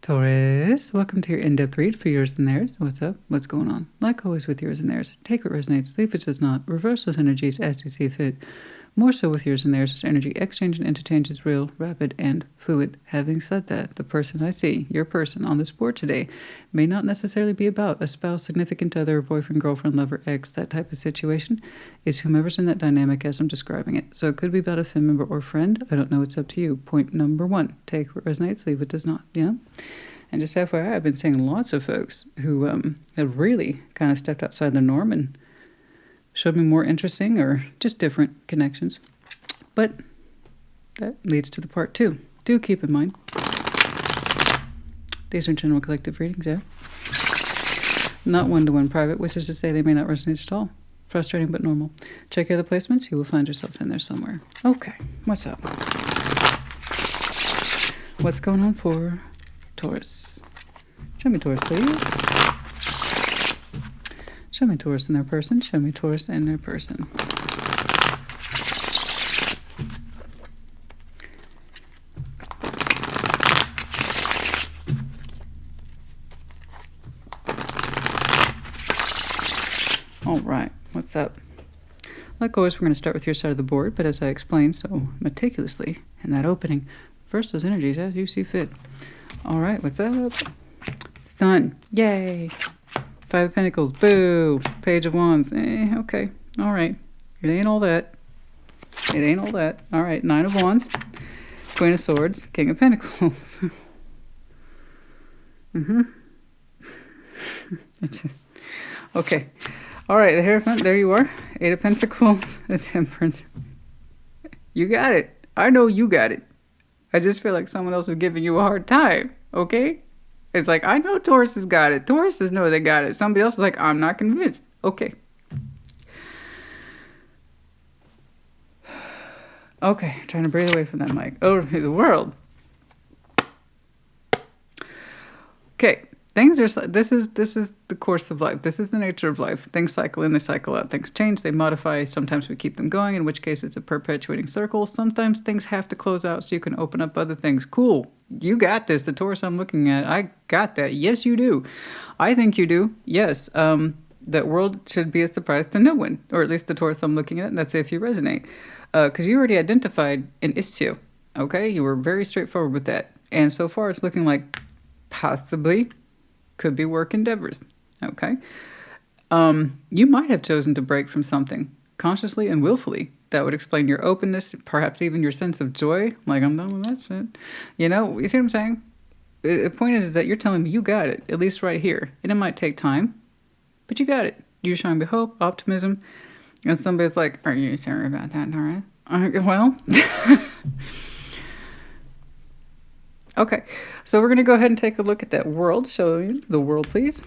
Taurus, welcome to your in-depth read for yours and theirs. What's up? What's going on? Like always with yours and theirs, take what resonates, leave what does not, reverse those energies as you see fit. More so with yours and theirs, as energy exchange and interchange is real, rapid, and fluid. Having said that, the person I see, your person on this board today, may not necessarily be about a spouse, significant other, boyfriend, girlfriend, lover, ex, that type of situation. It's whomever's in that dynamic as I'm describing it. So it could be about a family member or friend. I don't know. It's up to you. Point number one, take what resonates, leave what does not. Yeah? And just FYI, I've been seeing lots of folks who have really kind of stepped outside the norm and showed me more interesting or just different connections. But that leads to the part two. Do keep in mind, these are general collective readings, yeah? Not one-to-one private, which is to say they may not resonate at all. Frustrating but normal. Check your other placements. You will find yourself in there somewhere. Okay, what's up? What's going on for Taurus? Show me Taurus, please. Show me Taurus and their person. Show me Taurus and their person. All right, what's up? Like always, we're going to start with your side of the board, but as I explained so meticulously in that opening, first those energies as you see fit. All right, what's up? Sun, yay! Five of Pentacles, boo! Page of Wands, okay, all right. It ain't all that. It ain't all that. All right, Nine of Wands, Queen of Swords, King of Pentacles. Okay. All right, the Hierophant, there you are. Eight of Pentacles, the Temperance. You got it. I know you got it. I just feel like someone else is giving you a hard time, okay? It's like, I know Taurus has got it. Tauruses know they got it. Somebody else is like, I'm not convinced. Okay. Okay, trying to breathe away from that mic. Over to the world. Okay, things are, this is the course of life. This is the nature of life. Things cycle in, they cycle out. Things change, they modify. Sometimes we keep them going, in which case it's a perpetuating circle. Sometimes things have to close out so you can open up other things. Cool. You got this. The Taurus I'm looking at, I got that. Yes, you do. I think you do. Yes. That world should be a surprise to no one, or at least the Taurus I'm looking at, and that's if you resonate. Because you already identified an issue, okay? You were very straightforward with that. And so far it's looking like possibly could be work endeavors, okay? You might have chosen to break from something consciously and willfully. That would explain your openness, perhaps even your sense of joy. Like, I'm done with that shit. You know, you see what I'm saying? The point is that you're telling me you got it, at least right here. And it might take time, but you got it. You're showing me hope, optimism. And somebody's like, are you sure about that, Taurus? Well, okay. So we're going to go ahead and take a look at that world. Show you the world, please.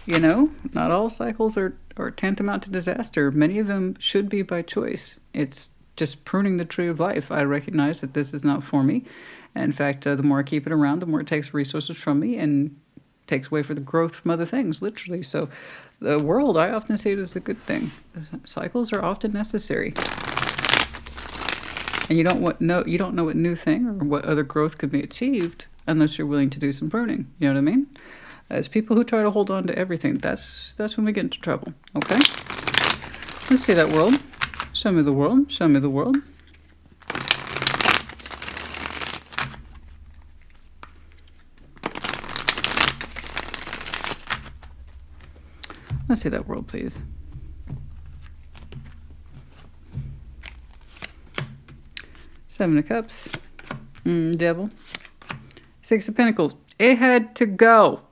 You know, not all cycles are tantamount to disaster. Many of them should be by choice. It's just pruning the tree of life. I recognize that this is not for me. In fact, the more I keep it around, the more it takes resources from me and takes away for the growth from other things, literally. So the world, I often see it as a good thing. Cycles are often necessary. And you don't know what new thing or what other growth could be achieved unless you're willing to do some pruning. You know what I mean? As people who try to hold on to everything, that's when we get into trouble, okay? Let's see that world. Show me the world. Show me the world. Let's see that world, please. Seven of Cups. Devil. Six of Pentacles. It had to go.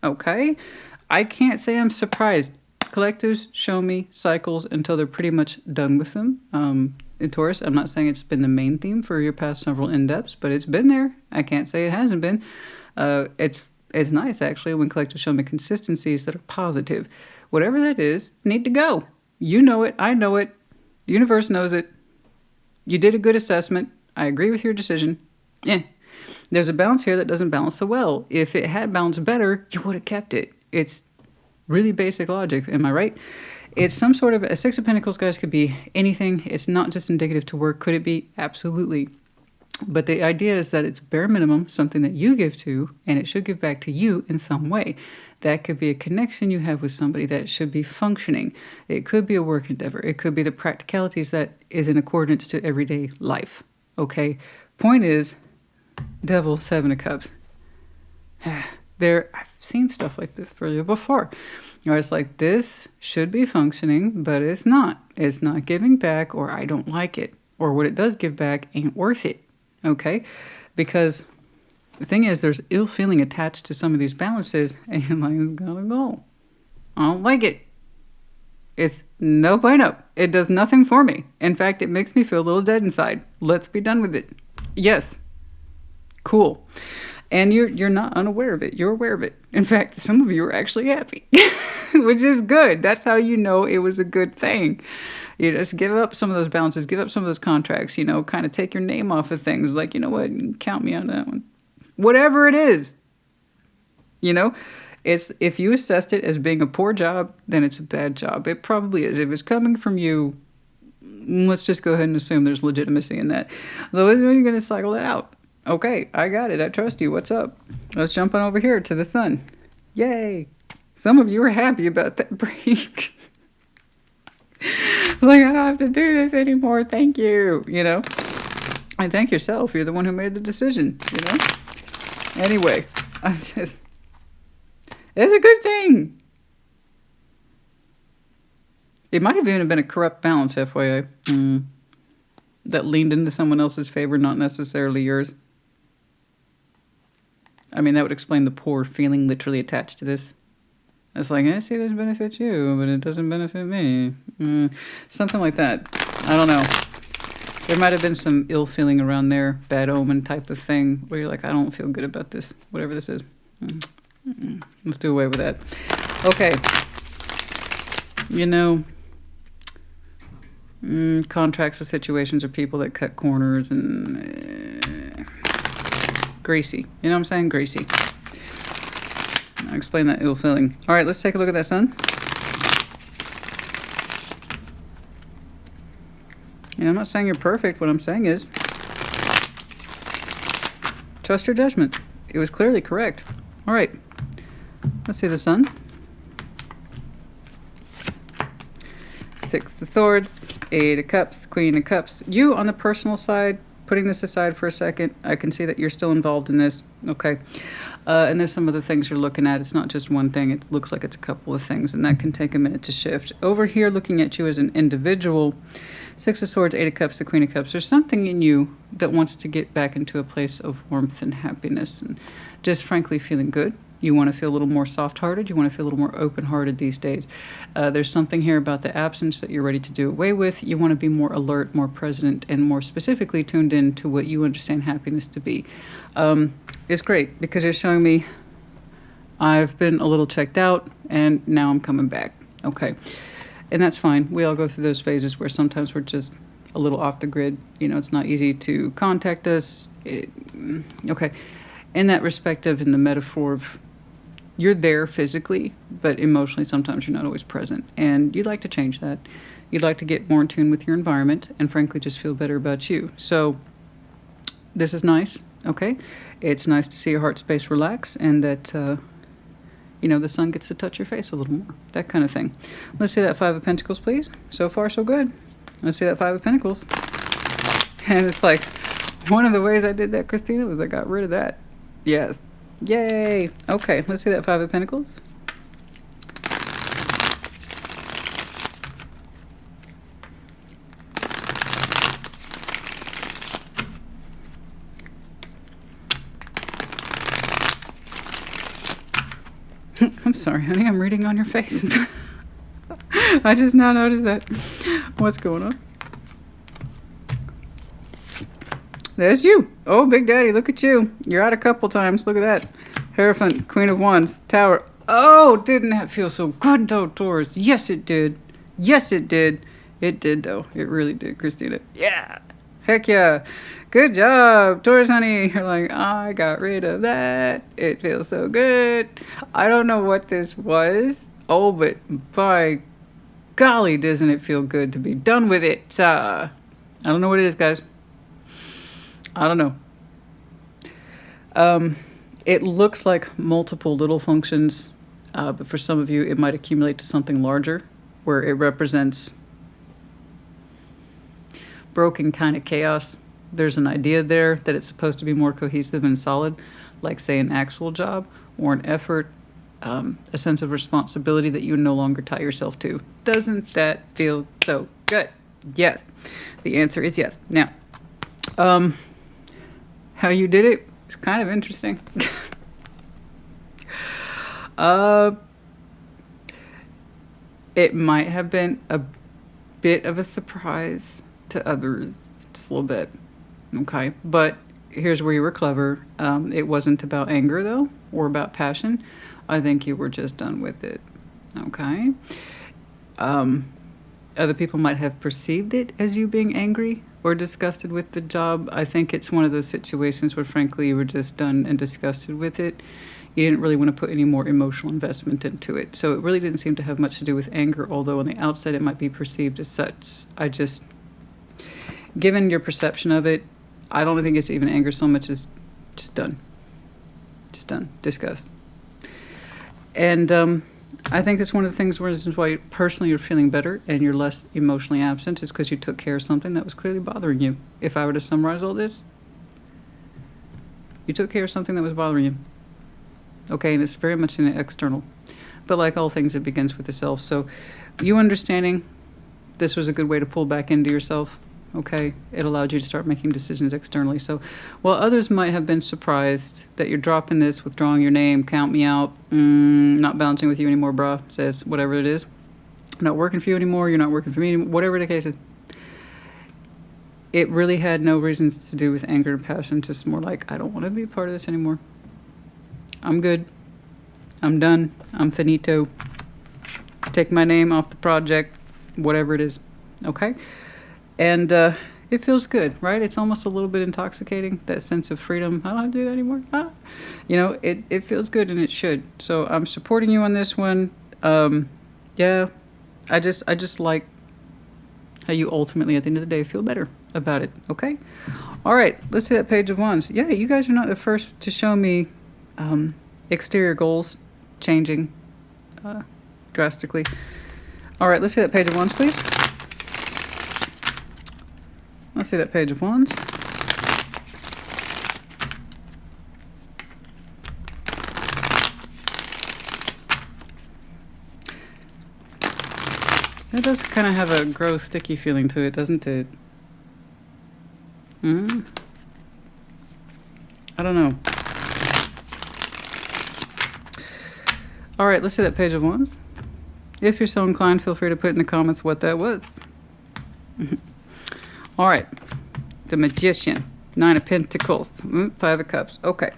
Okay? I can't say I'm surprised. Collectives show me cycles until they're pretty much done with them. In Taurus, I'm not saying it's been the main theme for your past several in-depths, but it's been there. I can't say it hasn't been. It's nice, actually, when collectives show me consistencies that are positive. Whatever that is, need to go. You know it. I know it. The universe knows it. You did a good assessment. I agree with your decision. Yeah. There's a balance here that doesn't balance so well. If it had balanced better, you would have kept it. It's really basic logic. Am I right? It's some sort of... A Six of Pentacles, guys, could be anything. It's not just indicative to work. Could it be? Absolutely. But the idea is that it's bare minimum, something that you give to, and it should give back to you in some way. That could be a connection you have with somebody that should be functioning. It could be a work endeavor. It could be the practicalities that is in accordance to everyday life. Okay? Point is, Devil, Seven of Cups. I've seen stuff like this for you before. Or it's like, this should be functioning, but it's not. It's not giving back, or I don't like it. Or what it does give back ain't worth it. Okay? Because the thing is, there's ill feeling attached to some of these balances, and you're like, it's gotta go. I don't like it. It's no bueno. It does nothing for me. In fact, it makes me feel a little dead inside. Let's be done with it. Yes. Cool. And you're not unaware of it. You're aware of it. In fact, some of you are actually happy, which is good. That's how you know it was a good thing. You just give up some of those balances, give up some of those contracts, kind of take your name off of things. Like, you know what, count me on that one. Whatever it is, it's, if you assessed it as being a poor job, then it's a bad job. It probably is. If it's coming from you, let's just go ahead and assume there's legitimacy in that. So when are you going to cycle that out? Okay, I got it. I trust you. What's up? Let's jump on over here to the sun. Yay. Some of you are happy about that break. Like, I don't have to do this anymore. Thank you. And thank yourself. You're the one who made the decision, Anyway, it's a good thing. It might have even been a corrupt balance, FYI. That leaned into someone else's favor, not necessarily yours. I mean, that would explain the poor feeling literally attached to this. It's like, I see this benefits you, but it doesn't benefit me. Something like that. I don't know. There might have been some ill feeling around there, bad omen type of thing, where you're like, I don't feel good about this, whatever this is. Let's do away with that. Okay. Contracts or situations or people that cut corners and greasy. You know what I'm saying? Greasy. I'll explain that ill feeling. All right, let's take a look at that sun. I'm not saying you're perfect. What I'm saying is, trust your judgment. It was clearly correct. All right, let's see the sun. Six of Swords, Eight of Cups, Queen of Cups. You, on the personal side, putting this aside for a second, I can see that you're still involved in this. Okay. And there's some other things you're looking at. It's not just one thing. It looks like it's a couple of things, and that can take a minute to shift. Over here, looking at you as an individual, Six of Swords, Eight of Cups, the Queen of Cups. There's something in you that wants to get back into a place of warmth and happiness and just frankly feeling good. You want to feel a little more soft-hearted. You want to feel a little more open-hearted these days. There's something here about the absence that you're ready to do away with. You want to be more alert, more present, and more specifically tuned in to what you understand happiness to be. It's great because you're showing me I've been a little checked out, and now I'm coming back. Okay. And that's fine. We all go through those phases where sometimes we're just a little off the grid. It's not easy to contact us. Okay. In that respect of, in the metaphor of, you're there physically, but emotionally sometimes you're not always present. And you'd like to change that. You'd like to get more in tune with your environment and frankly just feel better about you. So this is nice, okay? It's nice to see your heart space relax and that, the sun gets to touch your face a little more. That kind of thing. Let's see that Five of Pentacles, please. So far, so good. Let's see that Five of Pentacles. And it's like, one of the ways I did that, Christina, was I got rid of that. Yes. Yay. Okay, let's see that Five of Pentacles. I'm sorry, honey, I'm reading on your face. I just now noticed that. What's going on? There's you. Oh, Big Daddy, look at you. You're out a couple times. Look at that. Hierophant, Queen of Wands, Tower. Oh, didn't that feel so good, though, Taurus? Yes, it did. Yes, it did. It did, though. It really did, Christina. Yeah. Heck yeah. Good job, Taurus, honey. You're like, I got rid of that. It feels so good. I don't know what this was. Oh, but by golly, doesn't it feel good to be done with it. I don't know what it is, guys. I don't know. It looks like multiple little functions, but for some of you, it might accumulate to something larger, where it represents broken kind of chaos. There's an idea there that it's supposed to be more cohesive and solid, like, say, an actual job or an effort, a sense of responsibility that you no longer tie yourself to. Doesn't that feel so good? Yes. The answer is yes. Now, how you did it? It's kind of interesting. It might have been a bit of a surprise to others, just a little bit. Okay, but here's where you were clever. It wasn't about anger, though, or about passion. I think you were just done with it. Okay. Other people might have perceived it as you being angry or disgusted with the job. I think it's one of those situations where, frankly, you were just done and disgusted with it. You didn't really want to put any more emotional investment into it. So it really didn't seem to have much to do with anger, although on the outside it might be perceived as such. Given your perception of it, I don't think it's even anger so much as just done. Just done. Disgust. And I think it's one of the things why personally you're feeling better and you're less emotionally absent is because you took care of something that was clearly bothering you. If I were to summarize all this, you took care of something that was bothering you. Okay, and it's very much in the external. But like all things, it begins with the self. So you understanding this was a good way to pull back into yourself. Okay, it allowed you to start making decisions externally. So while others might have been surprised that you're dropping this, withdrawing your name, count me out, not bouncing with you anymore, brah, says whatever it is, I'm not working for you anymore, you're not working for me anymore, whatever the case is, it really had no reasons to do with anger and passion, just more like, I don't want to be a part of this anymore. I'm good. I'm done. I'm finito. Take my name off the project, whatever it is. Okay? And it feels good, right? It's almost a little bit intoxicating, that sense of freedom. I don't have to do that anymore. It feels good, and it should. So I'm supporting you on this one. Yeah, I just like how you ultimately, at the end of the day, feel better about it, okay? All right, let's see that Page of Wands. Yeah, you guys are not the first to show me exterior goals changing drastically. All right, let's see that Page of Wands, please. Let's see that Page of Wands. It does kind of have a gross, sticky feeling to it, doesn't it? I don't know. All right, let's see that Page of Wands. If you're so inclined, feel free to put in the comments what that was. All right, the Magician, Nine of Pentacles, Five of Cups. Okay,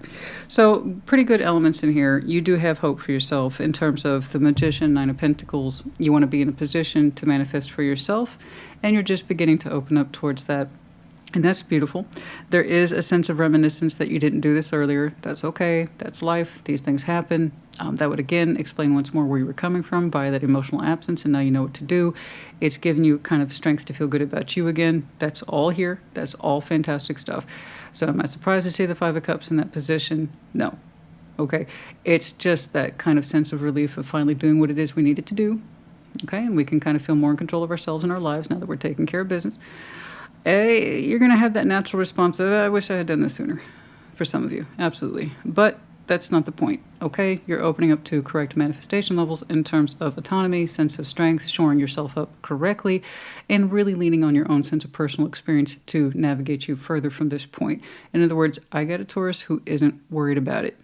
so pretty good elements in here. You do have hope for yourself in terms of the Magician, Nine of Pentacles. You want to be in a position to manifest for yourself, and you're just beginning to open up towards that. And that's beautiful. There is a sense of reminiscence that you didn't do this earlier. That's okay. That's life. These things happen. That would, again, explain once more where you were coming from via that emotional absence, and now you know what to do. It's given you kind of strength to feel good about you again. That's all here. That's all fantastic stuff. So am I surprised to see the Five of Cups in that position? No. Okay. It's just that kind of sense of relief of finally doing what it is we needed to do. Okay. And we can kind of feel more in control of ourselves and our lives now that we're taking care of business. You're going to have that natural response of, I wish I had done this sooner, for some of you. Absolutely. But that's not the point, okay? You're opening up to correct manifestation levels in terms of autonomy, sense of strength, shoring yourself up correctly, and really leaning on your own sense of personal experience to navigate you further from this point. In other words, I got a Taurus who isn't worried about it.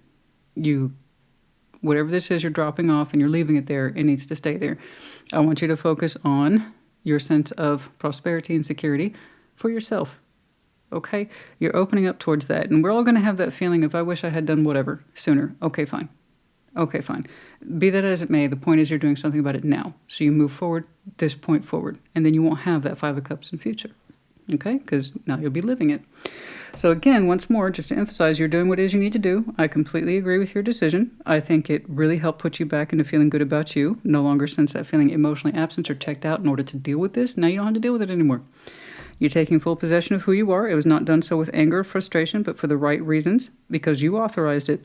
Whatever this is you're dropping off and you're leaving it there, it needs to stay there. I want you to focus on your sense of prosperity and security for yourself. Okay? You're opening up towards that. And we're all going to have that feeling of, I wish I had done whatever sooner. Okay, fine. Okay, fine. Be that as it may, the point is you're doing something about it now. So you move forward, this point forward. And then you won't have that Five of Cups in future. Okay? Because now you'll be living it. So again, once more, just to emphasize, you're doing what it is you need to do. I completely agree with your decision. I think it really helped put you back into feeling good about you. No longer sense that feeling emotionally absent or checked out in order to deal with this. Now you don't have to deal with it anymore. You're taking full possession of who you are. It was not done so with anger or frustration, but for the right reasons, because you authorized it.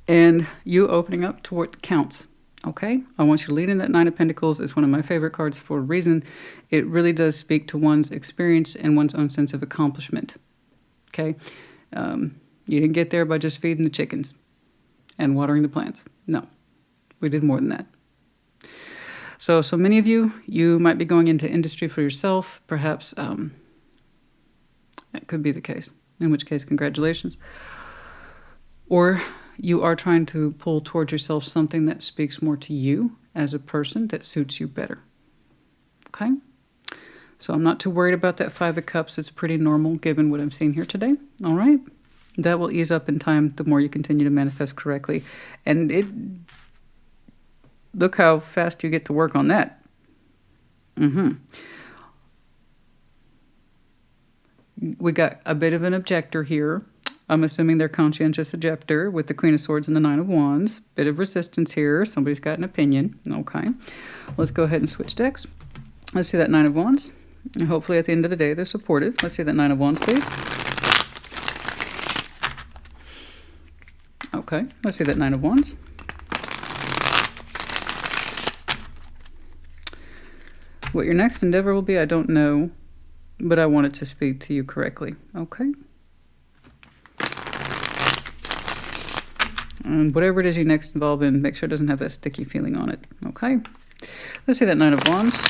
And you opening up to what counts. Okay? I want you to lead in that Nine of Pentacles. It's one of my favorite cards for a reason. It really does speak to one's experience and one's own sense of accomplishment. Okay? You didn't get there by just feeding the chickens and watering the plants. No. We did more than that. So many of you might be going into industry for yourself. Perhaps that could be the case, in which case, congratulations. Or you are trying to pull towards yourself something that speaks more to you as a person, that suits you better. Okay? So I'm not too worried about that Five of Cups. It's pretty normal given what I'm seeing here today. All right? That will ease up in time the more you continue to manifest correctly. And look how fast you get to work on that. We got a bit of an objector here. I'm assuming they're conscientious objector with the Queen of Swords and the Nine of Wands. Bit of resistance here. Somebody's got an opinion. Okay. Let's go ahead and switch decks. Let's see that Nine of Wands. And hopefully at the end of the day they're supportive. Let's see that Nine of Wands, please. Okay. Let's see that Nine of Wands. What your next endeavor will be, I don't know, but I want it to speak to you correctly. Okay? And whatever it is you next involve in, make sure it doesn't have that sticky feeling on it. Okay? Let's see that Nine of Wands.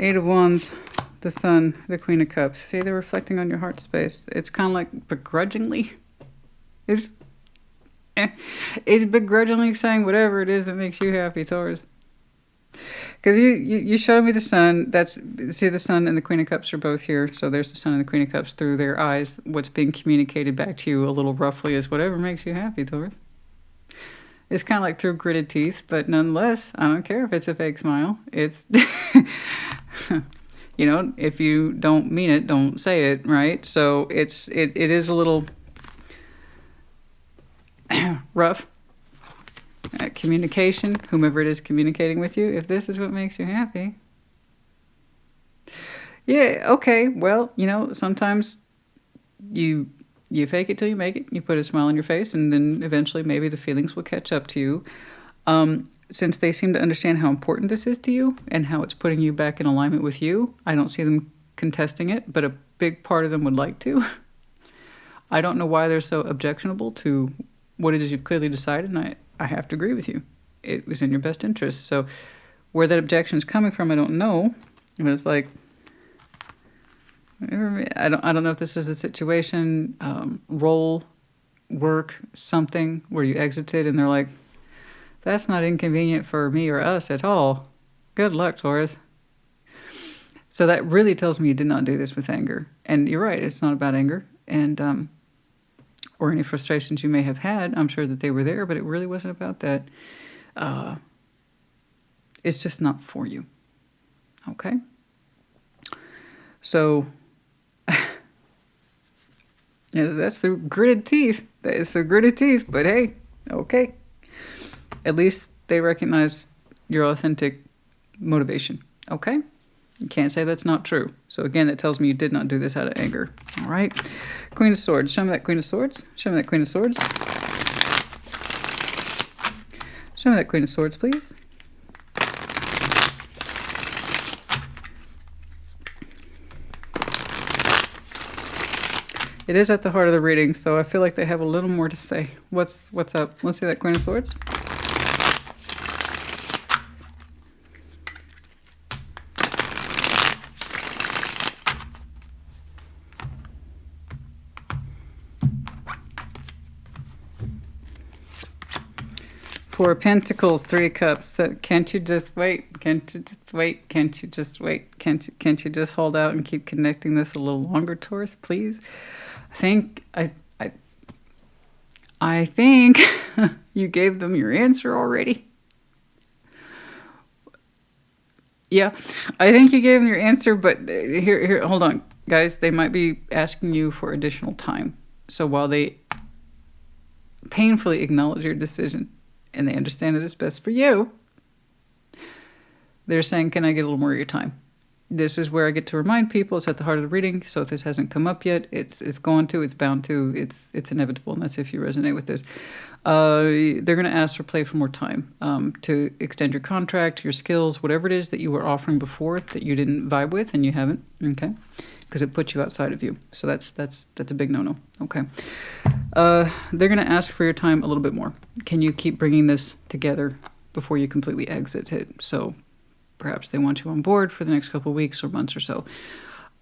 Eight of Wands, the Sun, the Queen of Cups. See, they're reflecting on your heart space. It's kind of like begrudgingly. It's begrudgingly saying whatever it is that makes you happy, Taurus. Because you showed me the Sun. See, the Sun and the Queen of Cups are both here. So there's the Sun and the Queen of Cups through their eyes. What's being communicated back to you a little roughly is whatever makes you happy, Taurus. It's kind of like through gritted teeth, but nonetheless, I don't care if it's a fake smile. It's, you know, if you don't mean it, don't say it, right? So it is a little rough. Communication, whomever it is communicating with you, if this is what makes you happy. Yeah, okay, well, you know, sometimes you fake it till you make it. You put a smile on your face, and then eventually maybe the feelings will catch up to you. Since they seem to understand how important this is to you and how it's putting you back in alignment with you, I don't see them contesting it, but a big part of them would like to. I don't know why they're so objectionable to what it is you've clearly decided, and I have to agree with you. It was in your best interest. So where that objection is coming from, I don't know. But it's like, I don't know if this is a situation, role, work, something where you exited and they're like, that's not inconvenient for me or us at all. Good luck, Taurus. So that really tells me you did not do this with anger. And you're right, it's not about anger. And or any frustrations you may have had. I'm sure that they were there, but it really wasn't about that. It's just not for you. Okay? So yeah, that's the gritted teeth. That is the gritted teeth, but hey, okay. At least they recognize your authentic motivation, okay? You can't say that's not true. So again, that tells me you did not do this out of anger, all right? Queen of Swords, show me that Queen of Swords. Show me that Queen of Swords. Show me that Queen of Swords, please. It is at the heart of the reading, so I feel like they have a little more to say. What's up? Let's see that Queen of Swords. Four of Pentacles, Three of Cups. So can't you just wait? Can't you just wait? Can't you just wait? Can't you just hold out and keep connecting this a little longer, Taurus, please? I think I think you gave them your answer already. Yeah, I think you gave them your answer, but here, hold on, guys. They might be asking you for additional time. So while they painfully acknowledge your decision and they understand it is best for you, they're saying, can I get a little more of your time? This is where I get to remind people it's at the heart of the reading. So if this hasn't come up yet, it's bound to, it's inevitable. And that's if you resonate with this. They're going to ask for play for more time, to extend your contract, your skills, whatever it is that you were offering before that you didn't vibe with and you haven't. Okay. Because it puts you outside of you. So that's a big no-no. Okay. They're going to ask for your time a little bit more. Can you keep bringing this together before you completely exit it? So perhaps they want you on board for the next couple of weeks or months or so,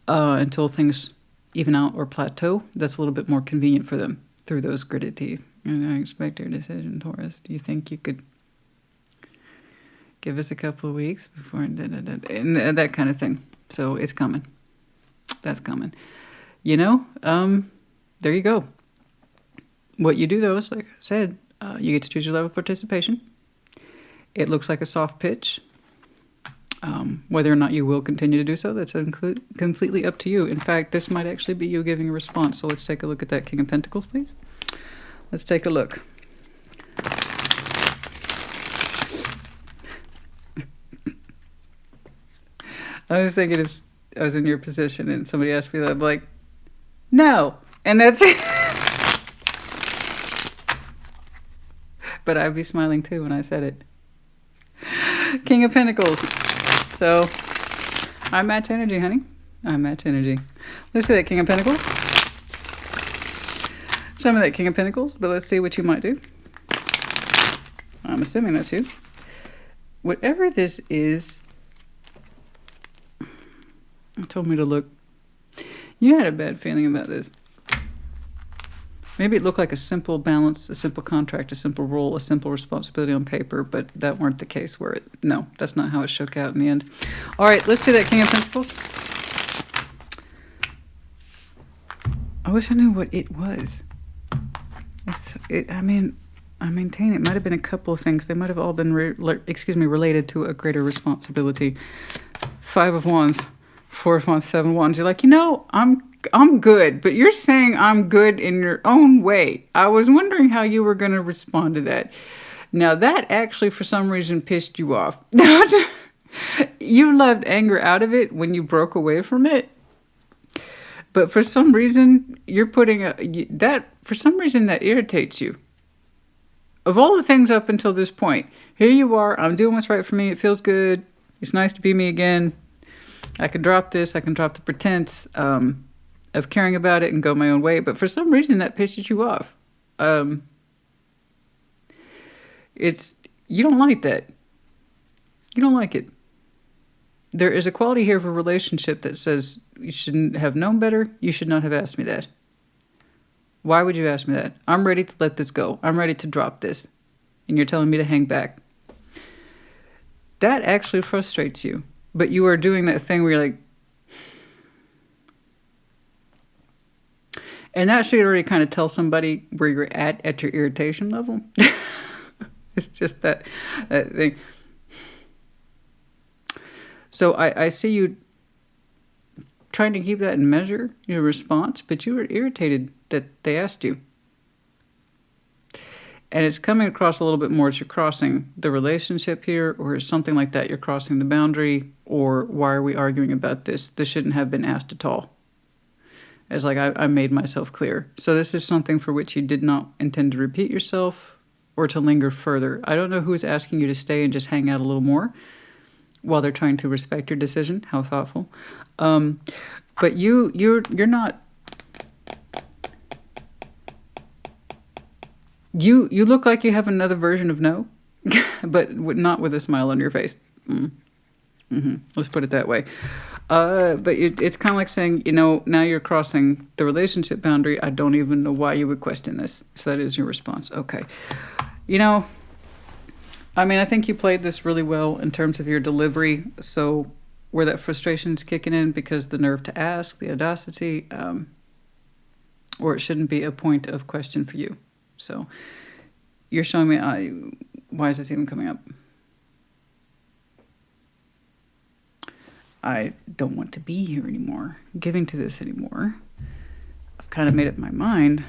until things even out or plateau. That's a little bit more convenient for them through those gritted teeth. And I expect your decision, Taurus. Do you think you could give us a couple of weeks before and that kind of thing? So it's coming. That's coming. There you go. What you do, though, is, like I said, you get to choose your level of participation. It looks like a soft pitch. Whether or not you will continue to do so, that's completely up to you. In fact, this might actually be you giving a response. So let's take a look at that King of Pentacles, please. Let's take a look. I was thinking if I was in your position and somebody asked me that, I'd be like, no. And that's it. But I'd be smiling too when I said it. King of Pentacles. So, I match energy, honey. I match energy. Let's see that King of Pentacles. Some of that King of Pentacles, but let's see what you might do. I'm assuming that's you. Whatever this is, it told me to look. You had a bad feeling about this. Maybe it looked like a simple balance, a simple contract, a simple role, a simple responsibility on paper, but that weren't the case where no, that's not how it shook out in the end. All right, let's do that King of Pentacles. I wish I knew what it was. I maintain it might have been a couple of things. They might have all been, related to a greater responsibility. 5 of Wands, 4 of Wands, 7 of Wands. You're like, I'm good, but you're saying I'm good in your own way. I was wondering how you were going to respond to that. Now, that actually, for some reason, pissed you off. You left anger out of it when you broke away from it. But for some reason, for some reason, that irritates you. Of all the things up until this point, here you are, I'm doing what's right for me, it feels good, it's nice to be me again. I can drop this, I can drop the pretense of caring about it and go my own way. But for some reason, that pisses you off. You don't like that. You don't like it. There is a quality here of a relationship that says you shouldn't have known better. You should not have asked me that. Why would you ask me that? I'm ready to let this go. I'm ready to drop this. And you're telling me to hang back. That actually frustrates you. But you are doing that thing where you're like, and that should already kind of tell somebody where you're at your irritation level. It's just that thing. So I see you trying to keep that in measure, your response, but you were irritated that they asked you. And it's coming across a little bit more as you're crossing the relationship here, or something like that. You're crossing the boundary, or why are we arguing about this? This shouldn't have been asked at all. It's like I made myself clear. So this is something for which you did not intend to repeat yourself or to linger further. I don't know who's asking you to stay and just hang out a little more while they're trying to respect your decision. How thoughtful. But you're not. You look like you have another version of no, but not with a smile on your face. Let's put it that way. But it's kind of like saying, now you're crossing the relationship boundary. I don't even know why you would question this. So that is your response. Okay. I think you played this really well in terms of your delivery. So where that frustration is kicking in because the nerve to ask, the audacity, or it shouldn't be a point of question for you. So you're showing me, why is this even coming up? I don't want to be here anymore, giving to this anymore. I've kind of made up my mind.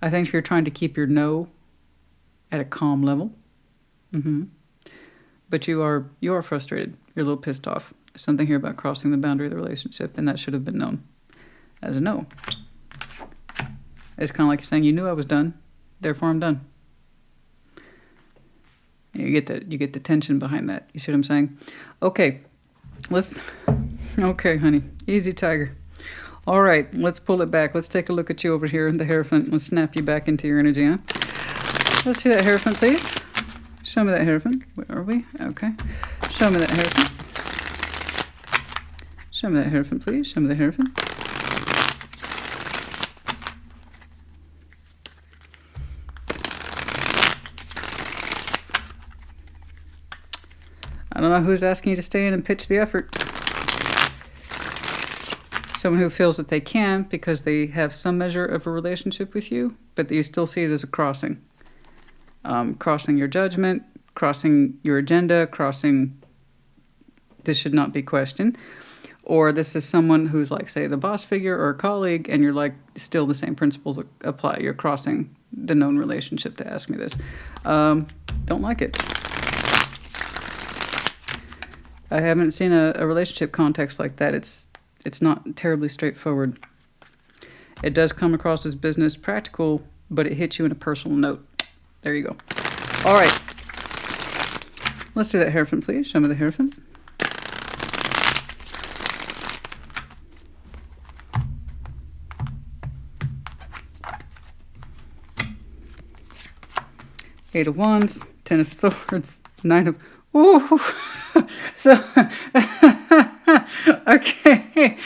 I think you're trying to keep your no at a calm level. But you are frustrated. You're a little pissed off. There's something here about crossing the boundary of the relationship, and that should have been known as a no. It's kind of like you're saying, you knew I was done, therefore I'm done. And you get the tension behind that. You see what I'm saying? Okay, okay, honey, easy, tiger. All right, let's pull it back. Let's take a look at you over here in the Hierophant. Let's snap you back into your energy, huh? Let's see that Hierophant, please. Show me that Hierophant. Where are we? Okay. Show me that Hierophant. Show me that Hierophant, please. Show me the Hierophant. I don't know who's asking you to stay in and pitch the effort. Someone who feels that they can because they have some measure of a relationship with you, but that you still see it as a crossing. Crossing your judgment, crossing your agenda, crossing this should not be questioned. Or this is someone who's like, say, the boss figure or a colleague, and you're like, still the same principles apply. You're crossing the known relationship to ask me this. Don't like it. I haven't seen a relationship context like that. It's not terribly straightforward. It does come across as business practical, but it hits you in a personal note. There you go. All right. Let's do that Hierophant, please. Show me the Hierophant. Eight of Wands, Ten of Swords, Nine of... Ooh! So, okay.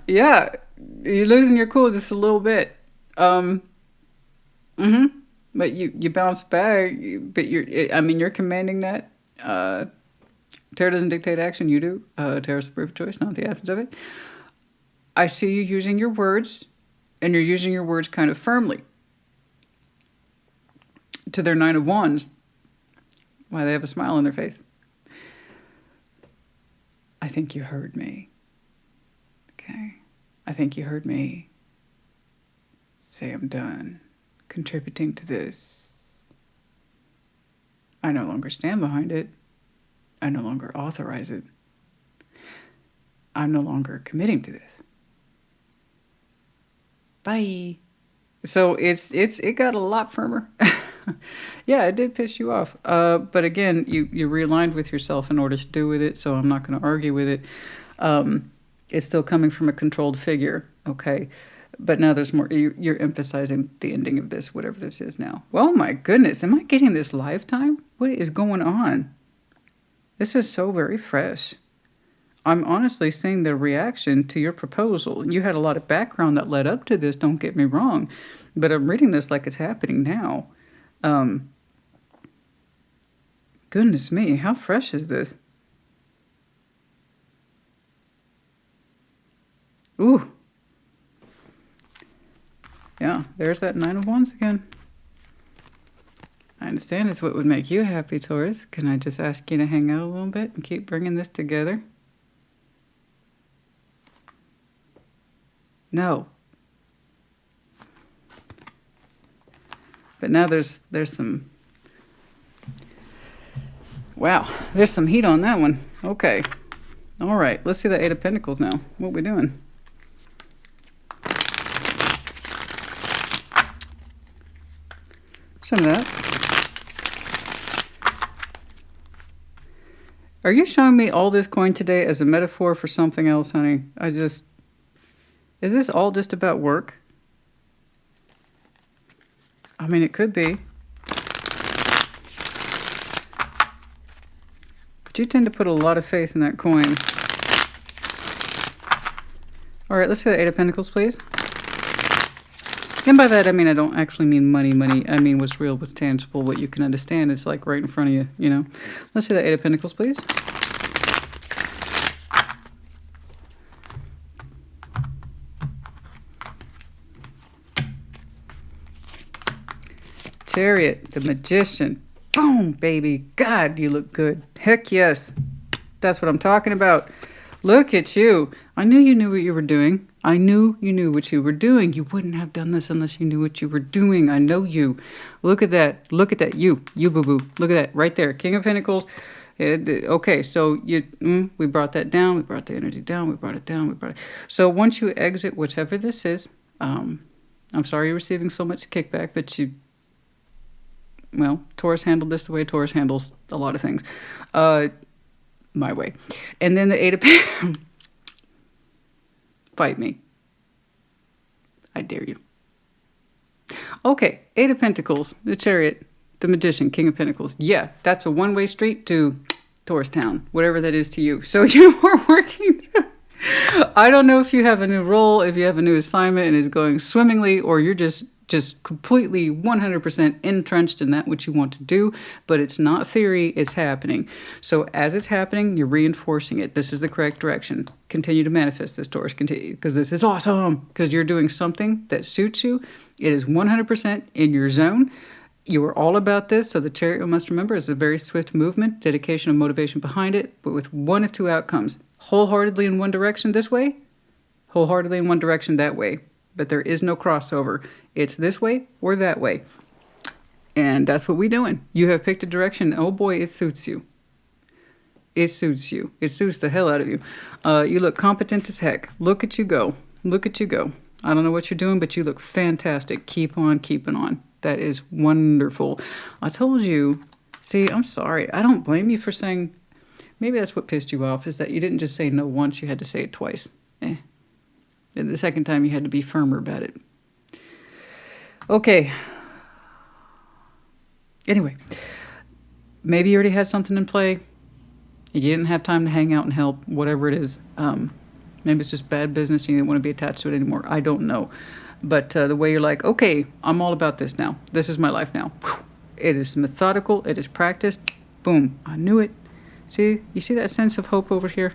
Yeah, you're losing your cool just a little bit. But you bounce back, but you're commanding that. Tarot doesn't dictate action, you do. Tarot's the proof of choice, not the absence of it. I see you using your words, and you're using your words kind of firmly. To their Nine of Wands, why they have a smile on their face. I think you heard me. Okay. I think you heard me say I'm done contributing to this. I no longer stand behind it. I no longer authorize it. I'm no longer committing to this. Bye. So it got a lot firmer. Yeah, it did piss you off. But again, you realigned with yourself in order to do with it, so I'm not going to argue with it. It's still coming from a controlled figure, okay? But now there's more. You're emphasizing the ending of this, whatever this is now. Well, my goodness, am I getting this lifetime? What is going on? This is so very fresh. I'm honestly seeing the reaction to your proposal. You had a lot of background that led up to this, don't get me wrong. But I'm reading this like it's happening now. Goodness me, how fresh is this? Ooh. Yeah, there's that Nine of Wands again. I understand it's what would make you happy, Taurus. Can I just ask you to hang out a little bit and keep bringing this together? No. But now there's some... Wow, there's some heat on that one. Okay. All right, let's see the Eight of Pentacles now. What we doing? Show me that. Are you showing me all this coin today as a metaphor for something else, honey? Is this all just about work? I mean, it could be. But you tend to put a lot of faith in that coin. All right, let's see the Eight of Pentacles, please. And by that, I mean, I don't actually mean money. I mean what's real, what's tangible, what you can understand. It's like right in front of you, you know. Let's see the Eight of Pentacles, please. Chariot, the Magician. Boom, baby. God, you look good. Heck yes. That's what I'm talking about. Look at you. I knew you knew what you were doing. I knew you knew what you were doing. You wouldn't have done this unless you knew what you were doing. I know you. Look at that. Look at that. You boo-boo. Look at that right there. King of Pentacles. Okay, so we brought that down. We brought the energy down. We brought it down. We brought it. So once you exit whichever this is, I'm sorry you're receiving so much kickback, but Taurus handled this the way Taurus handles a lot of things. My way. And then the Eight of Pentacles. Fight me. I dare you. Okay, Eight of Pentacles, the Chariot, the Magician, King of Pentacles. Yeah, that's a one-way street to Taurus Town, whatever that is to you. So you are working through. I don't know if you have a new role, if you have a new assignment and it's going swimmingly, or you're just completely 100% entrenched in that which you want to do, but it's not theory, it's happening. So as it's happening, you're reinforcing it. This is the correct direction. Continue to manifest this, Taurus, continue, because this is awesome, because you're doing something that suits you. It is 100% in your zone. You are all about this, so the Chariot, you must remember, is a very swift movement, dedication and motivation behind it, but with one of two outcomes. Wholeheartedly in one direction this way, wholeheartedly in one direction that way. But there is no crossover. It's this way or that way. And that's what we're doing. You have picked a direction. Oh boy, it suits you. It suits you. It suits the hell out of you. You look competent as heck. Look at you go. Look at you go. I don't know what you're doing, but you look fantastic. Keep on keeping on. That is wonderful. I told you. See, I'm sorry. I don't blame you for saying. Maybe that's what pissed you off, is that you didn't just say no once. You had to say it twice. And the second time you had to be firmer about it. Okay. Anyway, maybe you already had something in play. You didn't have time to hang out and help, whatever it is. Maybe it's just bad business and you didn't want to be attached to it anymore. I don't know. But the way you're like, okay, I'm all about this now. This is my life now. It is methodical. It is practiced. Boom. I knew it. See? You see that sense of hope over here?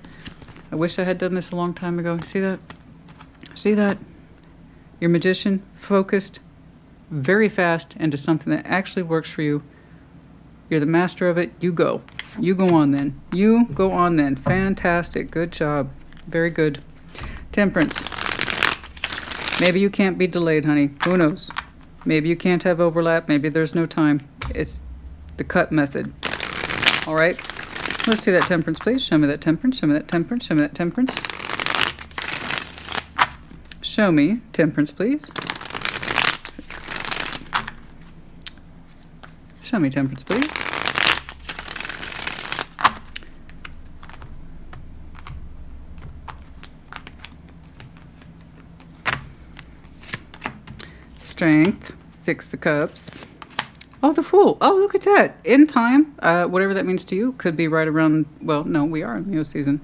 I wish I had done this a long time ago. See that? See that? Your Magician, focused very fast into something that actually works for you. You're the master of it. You go. You go on then. You go on then. Fantastic. Good job. Very good. Temperance. Maybe you can't be delayed, honey. Who knows? Maybe you can't have overlap. Maybe there's no time. It's the cut method. All right? Let's see that temperance, please. Show me that temperance. Show me that temperance. Show me that temperance. Show me temperance, please. Show me temperance, please. Strength, Six of Cups. Oh, the Fool. Oh, look at that. In time, whatever that means to you, could be right around, well, no, we are in Leo season.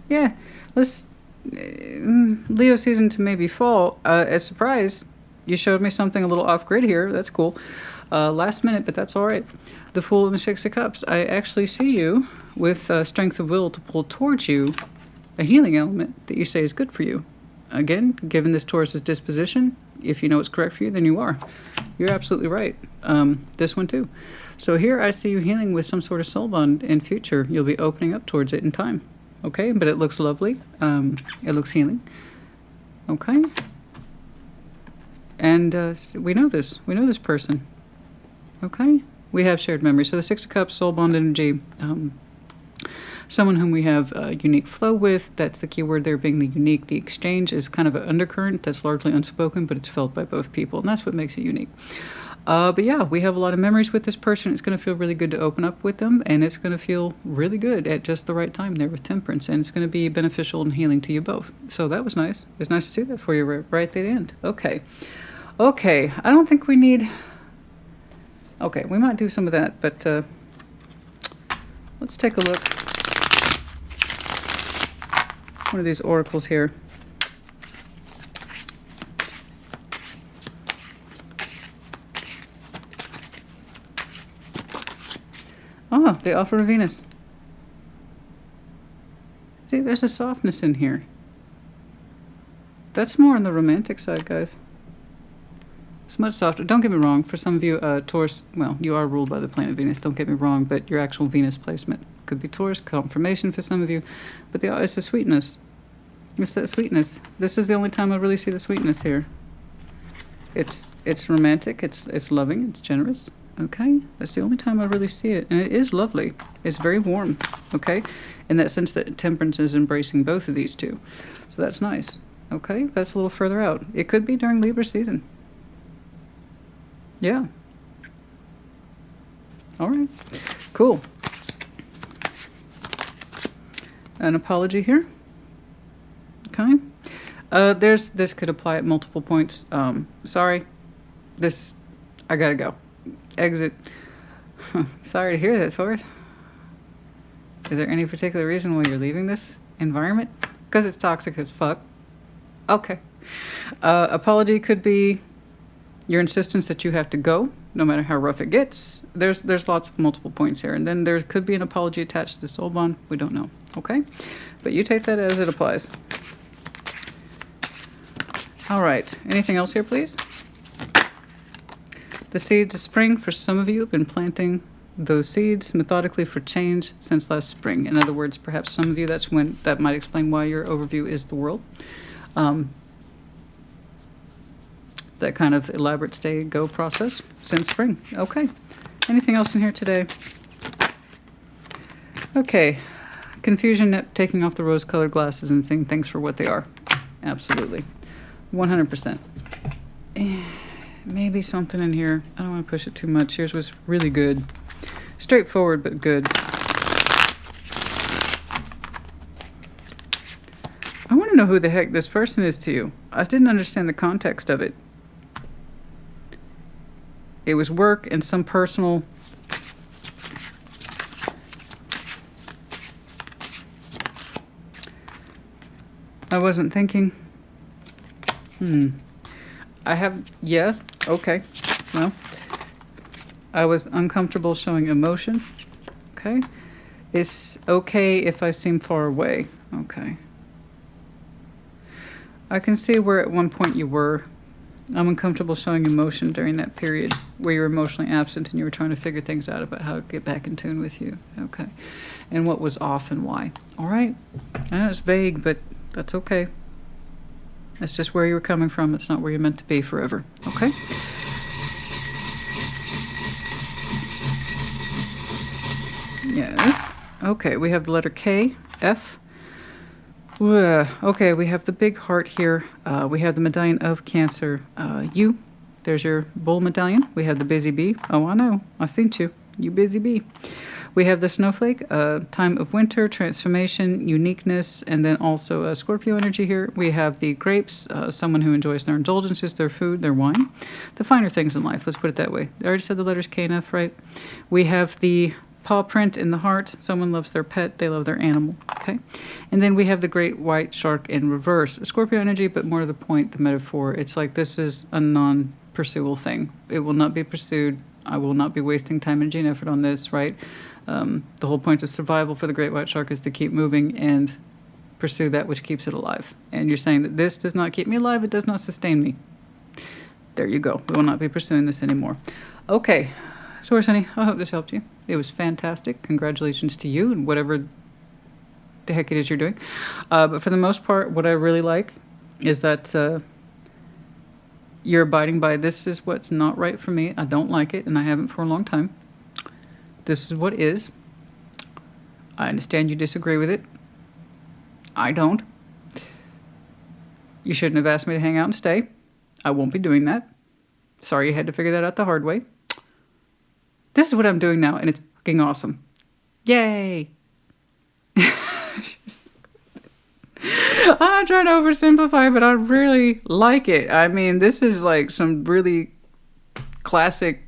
Yeah, let's... Leo season to maybe fall. As surprise, you showed me something a little off grid here. That's cool. Last minute, but that's all right. The Fool and the Six of Cups. I actually see you with strength of will to pull towards you a healing element that you say is good for you. Again, given this Taurus's disposition, if you know what's correct for you, then you are. You're absolutely right. This one too. So here I see you healing with some sort of soul bond in future. You'll be opening up towards it in time. Okay, but it looks lovely. It looks healing. Okay. And we know this. We know this person. Okay. We have shared memories. So the Six of Cups, soul bond energy. Someone whom we have a unique flow with. That's the key word there, being the unique. The exchange is kind of an undercurrent that's largely unspoken, but it's felt by both people. And that's what makes it unique. But yeah, we have a lot of memories with this person. It's going to feel really good to open up with them, and it's going to feel really good at just the right time there with temperance, and it's going to be beneficial and healing to you both. So that was nice. It's nice to see that for you right at the end. Okay. Okay, I don't think we need... Okay, we might do some of that, but let's take a look. One of these oracles here. Ah, the Offer of Venus. See, there's a softness in here. That's more on the romantic side, guys. It's much softer. Don't get me wrong. For some of you, Taurus, well, you are ruled by the planet Venus. Don't get me wrong, but your actual Venus placement could be Taurus, confirmation for some of you. But it's the sweetness. It's that sweetness. This is the only time I really see the sweetness here. It's romantic. It's loving. It's generous. Okay, that's the only time I really see it, and it is lovely. It's very warm. Okay, in that sense that temperance is embracing both of these two, so that's nice. Okay, that's a little further out. It could be during Libra season. Yeah. All right. Cool. An apology here. Okay. This could apply at multiple points. Sorry. I gotta go. Exit. Sorry to hear that, Taurus. Is there any particular reason why you're leaving this environment? Because it's toxic as fuck. Okay. Apology could be your insistence that you have to go, no matter how rough it gets. There's lots of multiple points here. And then there could be an apology attached to the soul bond. We don't know. Okay? But you take that as it applies. All right. Anything else here, please? The seeds of spring, for some of you, have been planting those seeds methodically for change since last spring. In other words, perhaps some of you, that might explain why your overview is the world. That kind of elaborate stay-go process since spring. Okay. Anything else in here today? Okay. Confusion, taking off the rose-colored glasses and seeing things for what they are. Absolutely. 100%. Maybe something in here. I don't want to push it too much. Yours was really good. Straightforward, but good. I want to know who the heck this person is to you. I didn't understand the context of it. It was work and some personal... I wasn't thinking. Yeah, okay. Well, I was uncomfortable showing emotion. Okay. It's okay if I seem far away. Okay. I can see where at one point you were. I'm uncomfortable showing emotion during that period where you were emotionally absent and you were trying to figure things out about how to get back in tune with you. Okay. And what was off and why. All right. I know it's vague, but that's okay. That's just where you were coming from. It's not where you're meant to be forever. Okay? Yes. Okay, we have the letter K, F. Okay, we have the big heart here. We have the medallion of Cancer. U. There's your bull medallion. We have the busy bee. Oh, I know. I seen you. You busy bee. We have the snowflake, time of winter, transformation, uniqueness, and then also Scorpio energy here. We have the grapes, someone who enjoys their indulgences, their food, their wine, the finer things in life. Let's put it that way. I already said the letters K and F, right? We have the paw print in the heart. Someone loves their pet. They love their animal. Okay. And then we have the great white shark in reverse. Scorpio energy, but more to the point, the metaphor. It's like this is a non-pursual thing. It will not be pursued. I will not be wasting time, energy, and effort on this, right? The whole point of survival for the great white shark is to keep moving and pursue that which keeps it alive. And you're saying that this does not keep me alive, it does not sustain me. There you go. We will not be pursuing this anymore. Okay. Taurus, honey, I hope this helped you. It was fantastic. Congratulations to you and whatever the heck it is you're doing. But for the most part, what I really like is that you're abiding by this is what's not right for me. I don't like it, and I haven't for a long time. This is what is. I understand you disagree with it. I don't. You shouldn't have asked me to hang out and stay. I won't be doing that. Sorry you had to figure that out the hard way. This is what I'm doing now, and it's fucking awesome. Yay! I'm trying to oversimplify, but I really like it. I mean, this is like some really classic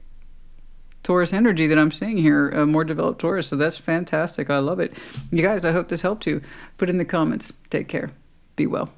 Taurus energy that I'm seeing here, a more developed Taurus, so that's fantastic. I love it. You guys, I hope this helped you. Put in the comments. Take care. Be well.